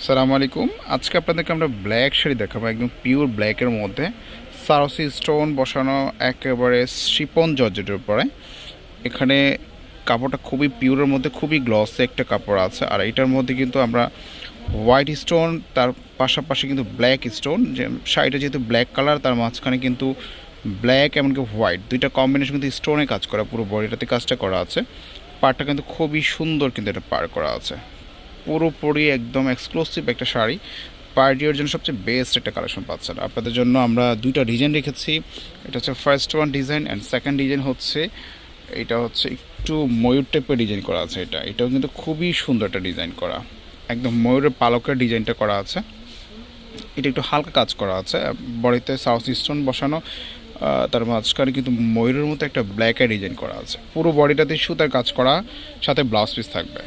আসসালামু আলাইকুম। আজকে আপনাদেরকে আমরা ব্ল্যাক শাড়ি দেখাবো, একদম পিওর ব্ল্যাকের মধ্যে সারসি স্টোন বসানো, একেবারে শিপন জর্জেটের উপরে। এখানে কাপড়টা খুবই পিওরের মধ্যে, খুবই গ্লসি একটা কাপড় আছে। আর এটার মধ্যে কিন্তু আমরা হোয়াইট স্টোন, তার পাশাপাশি কিন্তু ব্ল্যাক স্টোন, যে শাড়িটা যেহেতু ব্ল্যাক কালার, তার মাঝখানে কিন্তু ব্ল্যাক এমনকি হোয়াইট দুইটা কম্বিনেশন কিন্তু স্টোনে কাজ করা, পুরো বডিটাতে কাজটা করা আছে। পাড়টা কিন্তু খুবই সুন্দর, কিন্তু এটা পার করা আছে পুরোপুরি একদম এক্সক্লুসিভ একটা শাড়ি। পার্টির জন্য সবচেয়ে বেস্ট একটা কালেকশন পাচ্ছেন। আপনাদের জন্য আমরা দুইটা ডিজাইন রেখেছি। এটা হচ্ছে first one design, and second design হচ্ছে এটা হচ্ছে একটু ময়ূর টাইপের ডিজাইন করা আছে। এটাও কিন্তু খুবই সুন্দর একটা ডিজাইন করা, একদম ময়ূরের পালকের ডিজাইনটা করা আছে। এটা একটু হালকা কাজ করা আছে, বডিতে সাউথ স্টোন বসানো, তার মাঝখানে কিন্তু ময়ূরের মতো একটা ব্ল্যাকের ডিজাইন করা আছে। পুরো বডিটাতে সুতার কাজ করা, সাথে ব্লাউজ পিস থাকবে।